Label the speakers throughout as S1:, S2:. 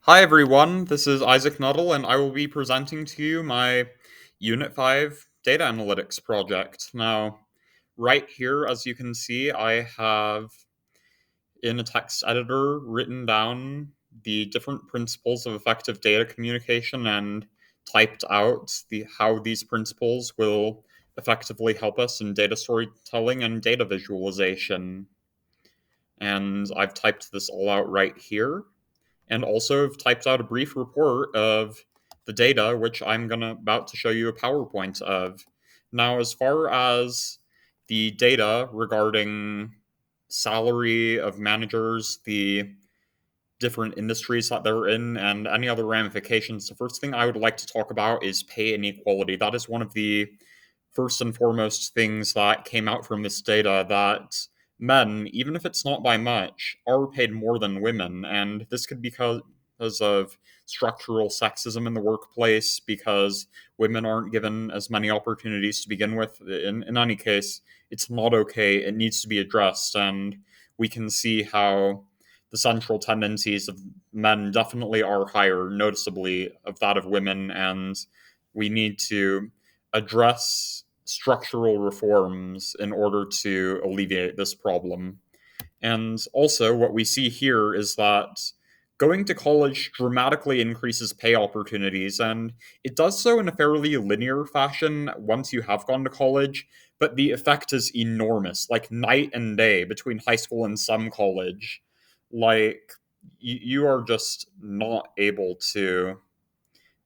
S1: Hi everyone, this is Isaac Nuttall, and I will be presenting to you my Unit 5 data analytics project. Now, right here, as you can see, I have in a text editor written down the different principles of effective data communication and typed out how these principles will effectively help us in data storytelling and data visualization. And I've typed this all out right here and also have typed out a brief report of the data, which I'm about to show you a PowerPoint of. Now, as far as the data regarding salary of managers, the different industries that they're in, and any other ramifications, the first thing I would like to talk about is pay inequality. That is one of the first and foremost things that came out from this data, that men, even if it's not by much, are paid more than women. And this could be because of structural sexism in the workplace, because women aren't given as many opportunities to begin with. In any case, it's not okay. It needs to be addressed. And we can see how the central tendencies of men definitely are higher, noticeably, of that of women. And we need to address structural reforms in order to alleviate this problem. And also, what we see here is that going to college dramatically increases pay opportunities, and it does so in a fairly linear fashion once you have gone to college, but the effect is enormous, like night and day between high school and some college. Like, you are just not able to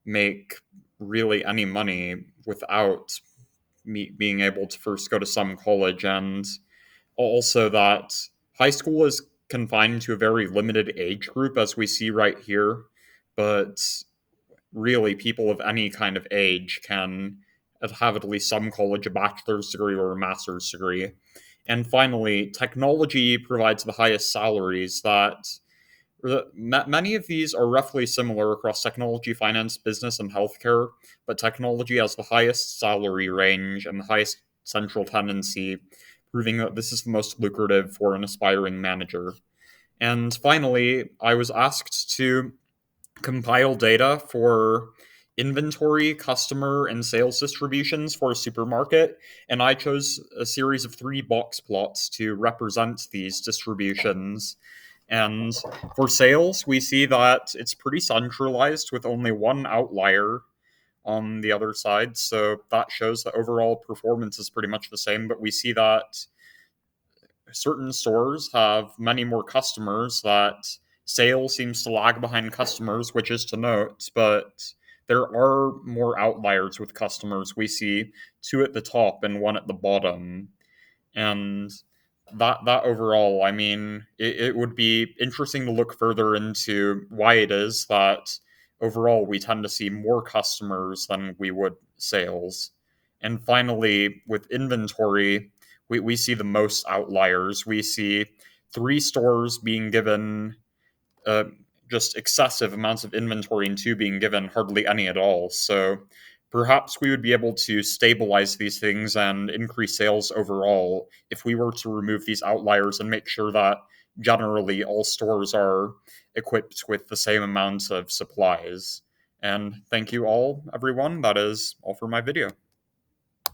S1: make really any money without me being able to first go to some college, and also that high school is confined to a very limited age group, as we see right here, but really people of any kind of age can have at least some college, a bachelor's degree or a master's degree. And finally, technology provides the highest salaries. That many of these are roughly similar across technology, finance, business, and healthcare, but technology has the highest salary range and the highest central tendency, proving that this is the most lucrative for an aspiring manager. And finally, I was asked to compile data for inventory, customer, and sales distributions for a supermarket, and I chose a series of 3 box plots to represent these distributions. And for sales, we see that it's pretty centralized with only one outlier on the other side. So that shows that overall performance is pretty much the same, but we see that certain stores have many more customers, that sales seems to lag behind customers, which is to note, but there are more outliers with customers. We see 2 at the top and 1 at the bottom. And that overall, I mean, it would be interesting to look further into why it is that overall we tend to see more customers than we would sales. And finally, with inventory, we see the most outliers. We see 3 stores being given uh, just excessive amounts of inventory and 2 being given hardly any at all. So perhaps we would be able to stabilize these things and increase sales overall if we were to remove these outliers and make sure that generally all stores are equipped with the same amounts of supplies. And thank you all, everyone. That is all for my video.